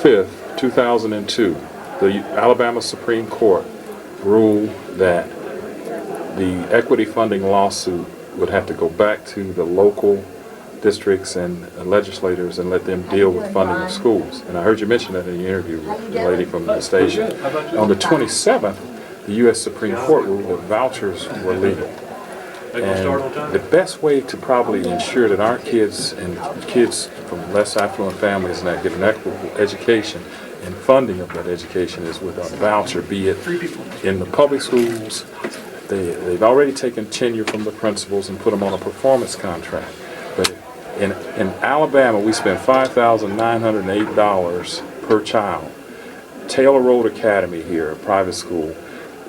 5th, 2002, the Alabama Supreme Court ruled that the equity funding lawsuit would have to go back to the local districts and legislators and let them deal with funding of schools. And I heard you mention that in your interview with the lady from the station. On the 27th, the U.S. Supreme Court ruled that vouchers were legal. And the best way to probably ensure that our kids and kids from less affluent families and that get an equitable education and funding of that education is with a voucher, be it in the public schools. They've already taken tenure from the principals and put them on a performance contract. But in Alabama, we spend $5,908 per child. Taylor Road Academy here, a private school,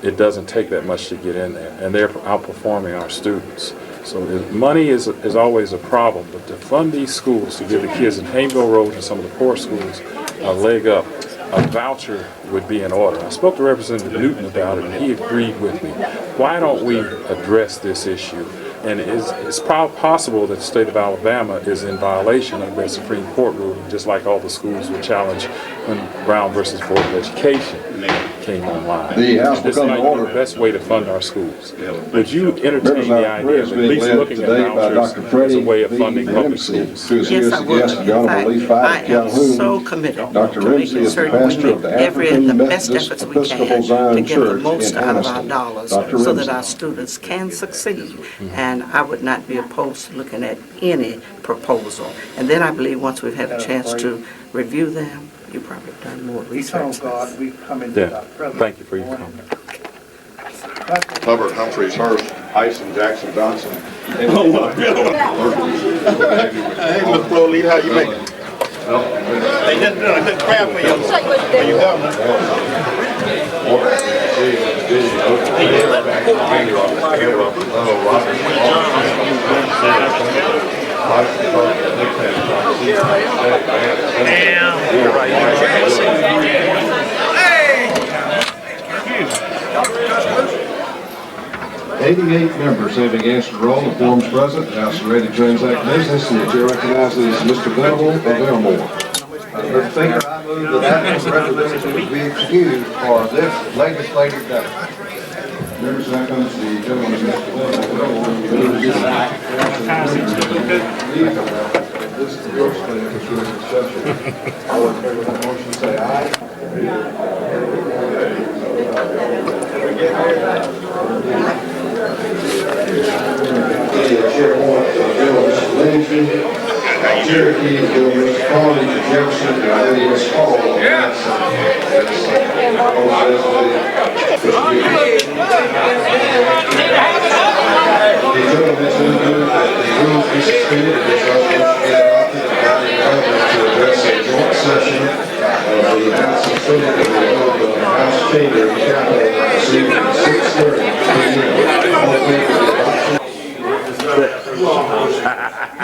it doesn't take that much to get in there, and they're outperforming our students. So money is always a problem, but to fund these schools, to give the kids in Haynesville Road and some of the poor schools a leg up, a voucher would be in order. I spoke to Representative Newton about it, and he agreed with me. Why don't we address this issue? And it's possible that the state of Alabama is in violation of their Supreme Court ruling, just like all the schools were challenged when Brown versus Board of Education came online. This might be the best way to fund our schools. Would you entertain the idea of at least looking at vouchers as a way of funding public schools? Yes, I would. In fact, I am so committed to making certain we make the best efforts we can to get the most out of our dollars so that our students can succeed. And I would not be opposed to looking at any proposal. And then I believe once we've had a chance to review them, you probably have done more research. Thank you for your comment. Hubbard, Humphreys, Hurst, Hyson, Jackson, Johnson. Hey, Mr. Crowley, how you making? They just doing a good crowd for you. Where you going? Hey! 88 members having answered roll, the quorum is present, the House is ready to transact business, and the chair recognizes Mr. Venable of Elmore. Mr. Speaker, I move that resolution be excused for this legislative day. Members, now comes the gentleman, Mr. Venable. This is the first thing for sure discussion. All in favor of the motion, say aye. Cherokee, Mr. Carney, Jefferson, Miss Hall. The gentleman to move that the rules be suspended and this resolution be adopted to address a joint session of the House and Senate of the House Chamber of Capital this evening at 6:30 p.m. All in favor of the adoption?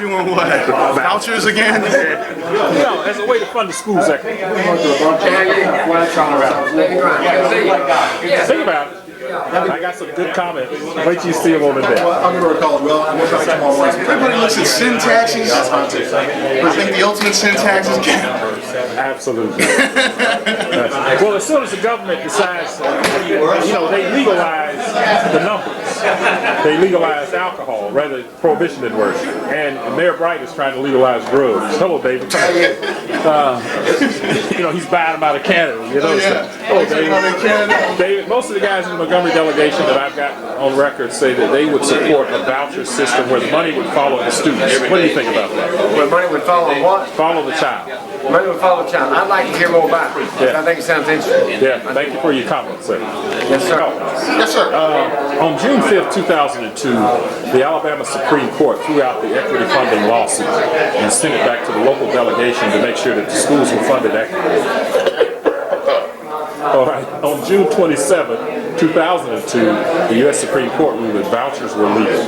You want what? Vouchers again? No, as a way to fund the schools. Think about it. I got some good comments. Wait till you see them on the day. I'm going to recall it well. Everybody looks at sin taxes. I think the ultimate sin tax is gambling. Absolutely. Well, as soon as the government decides, they legalize the numbers. They legalized alcohol, rather prohibition didn't work. And Mayor Bright is trying to legalize drugs. Hello, David. He's buying them out of Canada. You notice that? Hello, David. David, most of the guys in the Montgomery delegation that I've got on record say that they would support a voucher system where the money would follow the students. What do you think about that? Where money would follow what? Follow the child. Money would follow the child. I'd like to hear more about it. Yeah. I think it sounds interesting. Yeah, thank you for your comments, sir. Yes, sir. Yes, sir. On June 5th, 2002, the Alabama Supreme Court threw out the equity funding lawsuit and sent it back to the local delegation to make sure that the schools were funded equitably. All right. On June 27th, 2002, the U.S. Supreme Court ruled that vouchers were legal.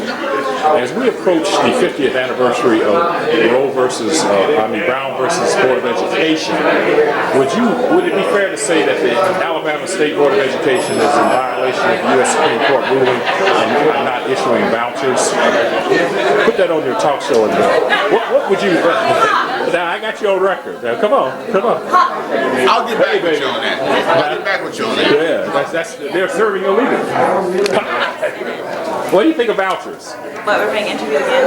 As we approach the 50th anniversary of Brown versus Board of Education, would it be fair to say that the Alabama State Board of Education is in violation of U.S. Supreme Court ruling and not issuing vouchers? Put that on your talk show. What would you? Now I got you on record. Now come on. I'll get back with you on that. I'll get back with you on that. Yeah, that's they're serving illegal. What do you think of vouchers? What, we're being interviewed again?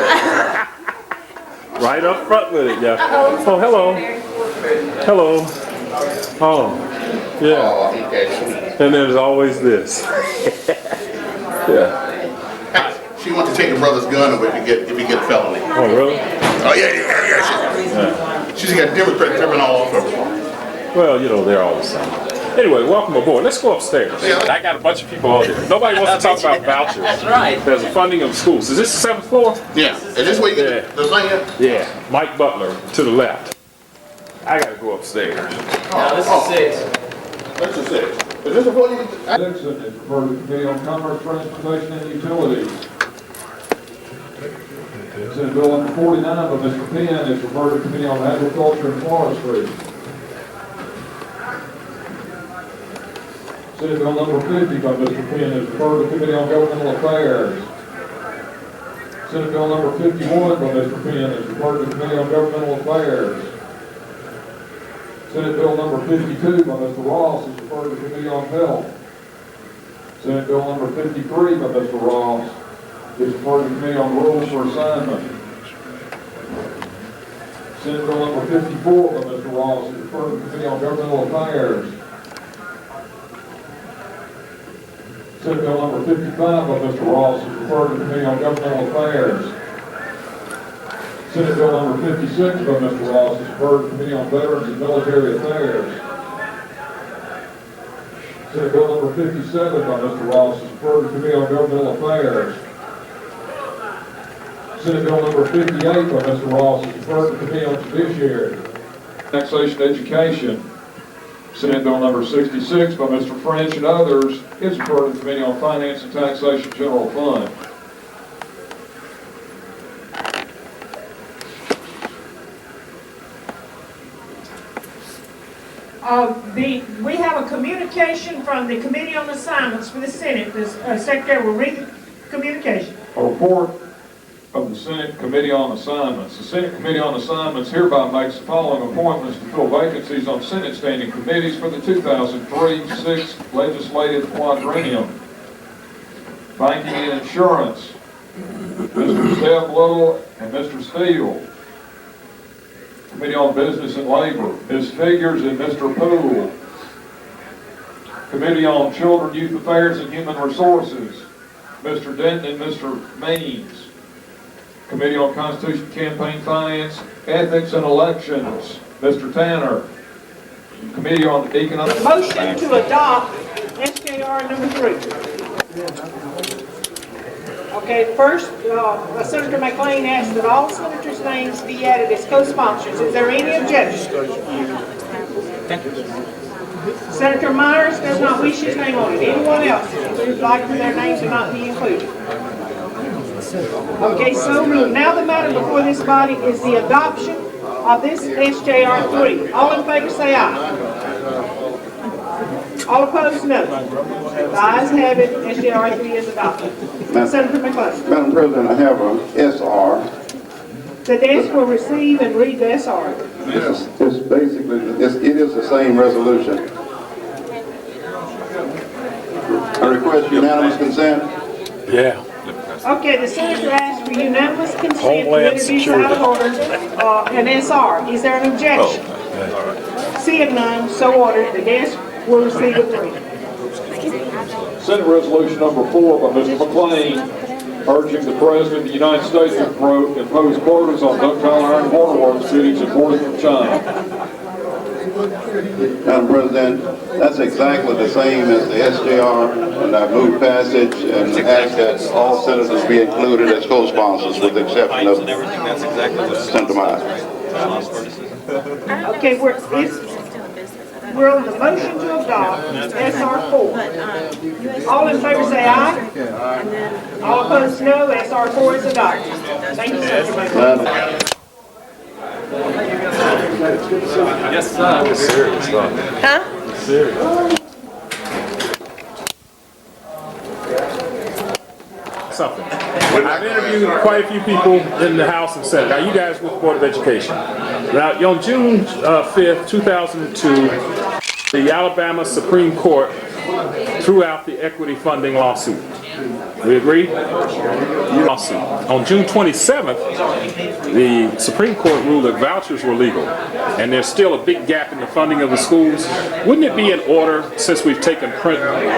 Right up front with it, yeah. Oh, hello. Hello. Oh, yeah. And there's always this. Yeah. She wants to take her brother's gun away if he get a felony. Oh, really? Oh, yeah. She's got Democrats driven all off her. Well, they're all the same. Anyway, welcome aboard. Let's go upstairs. I got a bunch of people out here. Nobody wants to talk about vouchers. That's right. There's the funding of schools. Is this the 7th floor? Yeah. Is this where you get the thing? Yeah. Mike Butler to the left. I got to go upstairs. No, this is 6. That's a 6. Is this a 40? Dixon is referred to the Committee on Commerce, Transportation, and Utilities. Senate Bill number 49 by Mr. Penn is referred to the Committee on Agriculture and Forestry. Senate Bill number 50 by Mr. Penn is referred to the Committee on Governmental Affairs. Senate Bill number 51 by Mr. Penn is referred to the Committee on Governmental Affairs. Senate Bill number 52 by Mr. Ross is referred to the Committee on Health. Senate Bill number 53 by Mr. Ross is referred to the Committee on Rules for Assignment. Senate Bill number 54 by Mr. Ross is referred to the Committee on Governmental Affairs. Senate Bill number 55 by Mr. Ross is referred to the Committee on Governmental Affairs. Senate Bill number 56 by Mr. Ross is referred to the Committee on Veterans and Military Affairs. Senate Bill number 57 by Mr. Ross is referred to the Committee on Governmental Affairs. Senate Bill number 58 by Mr. Ross is referred to the Committee on Judiciary. Taxation Education. Senate Bill number 66 by Mr. French and others is referred to the Committee on Finance and Taxation General Fund. We have a communication from the Committee on Assignments for the Senate. The Secretary will read the communication. A report of the Senate Committee on Assignments. The Senate Committee on Assignments hereby makes the following appointments to fill vacancies on Senate standing committees for the 2003-06 legislative quadrennium. Banking and Insurance, Mr. Zeb Little and Mr. Steele. Committee on Business and Labor, Ms. Figures and Mr. Poole. Committee on Children, Youth Affairs and Human Resources, Mr. Denton and Mr. Means. Committee on Constitution, Campaign Finance, Ethics and Elections, Mr. Tanner. Committee on Economic... Motion to adopt SJR number 3. Okay, first, Senator McLean asked that all senators' names be added as co-sponsors. Is there any objection? Senator Myers does not wish his name on it. Anyone else would like for their names to not be included? Okay, so moved. Now the matter before this body is the adoption of this SJR 3. All in favor say aye. All opposed, no. The ayes have it. SJR 3 is adopted. Senator McLean. Madam President, I have a SR. The desk will receive and read the SR. It's basically, it is the same resolution. I request unanimous consent. Yeah. Okay, the senator asked for unanimous consent to Homeland introduce out of order an SR. Is there an objection? Seeing none, so ordered. The desk will receive and read. Senate Resolution number 4 by Mr. McLean, urging the President of the United States to impose quotas on ductile iron waterworks fittings imported from China. Madam President, that's exactly the same as the SJR, and I move passage and ask that all senators be included as co-sponsors with the exception of Senator Myers. Okay, We're on the motion to adopt SR 4. All in favor say aye. All opposed no. SR 4 is adopted. Thank you, sir. Yes, sir. It's serious stuff. Huh? It's serious. Something. I've interviewed quite a few people in the House and Senate. Now, you guys with the Board of Education. Now, on June 5th, 2002, the Alabama Supreme Court threw out the equity funding lawsuit. We agree? Lawsuit. On June 27th, the Supreme Court ruled that vouchers were legal, and there's still a big gap in the funding of the schools. Wouldn't it be in order, since we've taken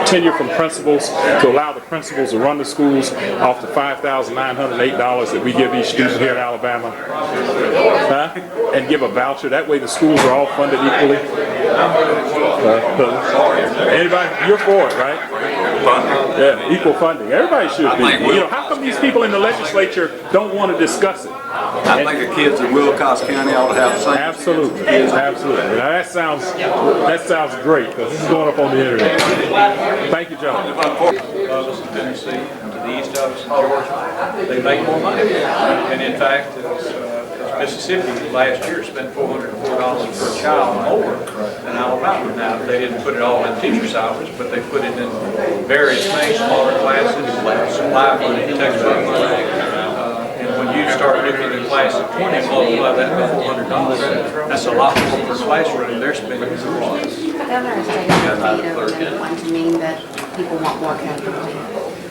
tenure from principals, to allow the principals to run the schools off the $5,908 that we give each student here in Alabama? Huh? And give a voucher? That way the schools are all funded equally? Anybody? You're for it, right? Yeah, equal funding. Everybody should be. You know, how come these people in the legislature don't want to discuss it? I think the kids in Wilcox County ought to have the same. Absolutely, absolutely. Now that sounds great, because this is going up on the internet. Thank you, gentlemen. Tennessee, to the east of us in Georgia, they make more money. And in fact, Mississippi last year spent $404 per child more than Alabama. Now, they didn't put it all in teacher salaries, but they put it in various things, smaller classes, supply money, textbook money. And when you start looking at a class of 20, multiply that by $400, that's a lot more per classroom they're spending. The governor has taken a veto and to mean that people want more accountability.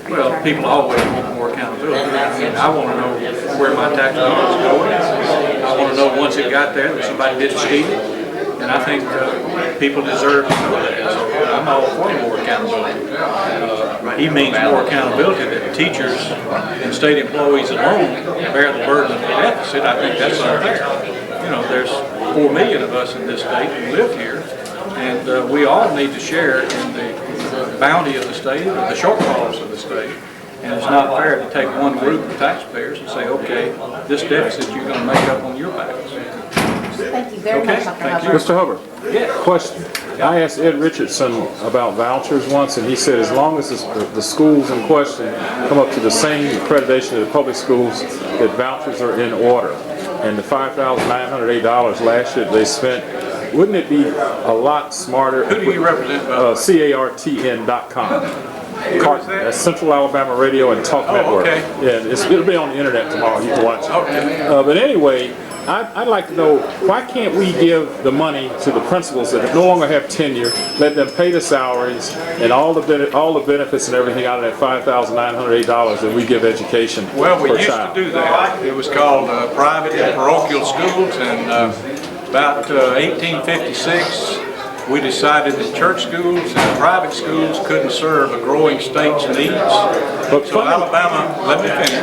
Well, people always want more accountability. And I want to know where my tax dollars are going. I want to know once it got there that somebody didn't steal it. And I think people deserve to know that. So I'm all for more accountability. He means more accountability that teachers and state employees alone bear the burden of the deficit. I think that's unfair. You know, there's 4 million of us in this state who live here, and we all need to share in the bounty of the state, or the shortfalls of the state. And it's not fair to take one group of taxpayers and say, okay, this deficit you're going to make up on your backs. Thank you very much, Dr. Hubbard. Mr. Hubbard, question. I asked Ed Richardson about vouchers once, and he said as long as the schools in question come up to the same accreditation as the public schools, that vouchers are in order. And the $5,908 last year they spent, wouldn't it be a lot smarter? Who do you represent? CARTN.com. That's Central Alabama Radio and Talk Network. Okay. Yeah, it'll be on the internet tomorrow. You can watch it. Okay. But anyway, I'd like to know, why can't we give the money to the principals that no longer have tenure, let them pay the salaries and all the benefits and everything out of that $5,908 that we give education per child? Well, we used to do that. It was called private and parochial schools, and about 1856, we decided that church schools and private schools couldn't serve a growing state's needs. So Alabama, let me finish.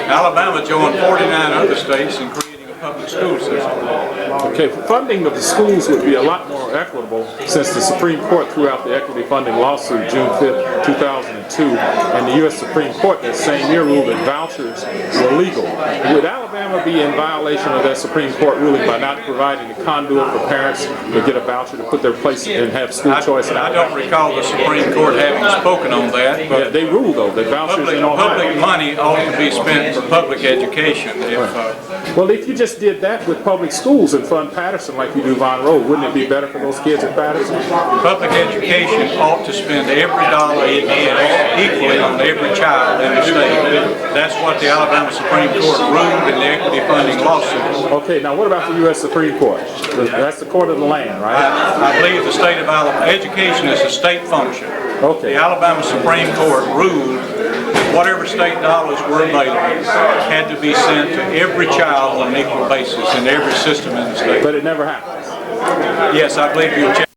Alabama joined 49 other states in creating a public school system. Okay, funding of the schools would be a lot more equitable since the Supreme Court threw out the equity funding lawsuit June 5th, 2002, and the U.S. Supreme Court that same year ruled that vouchers were legal. Would Alabama be in violation of that Supreme Court ruling by not providing the conduit for parents to get a voucher to put their place and have school choice? I don't recall the Supreme Court having spoken on that. But yeah, they ruled though that vouchers in Ohio. Public money ought to be spent for public education. Well, if you just did that with public schools and fund Patterson like you do Von Road, wouldn't it be better for those kids at Patterson? Public education ought to spend every dollar it gets equally on every child in the state. That's what the Alabama Supreme Court ruled in the equity funding lawsuit. Okay, now what about the U.S. Supreme Court? That's the court of the land, right? I believe the state of Alabama, education is a state function. Okay. The Alabama Supreme Court ruled that whatever state dollars were available had to be sent to every child on an equal basis in every system in the state. But it never happened. Yes, I believe you'll check.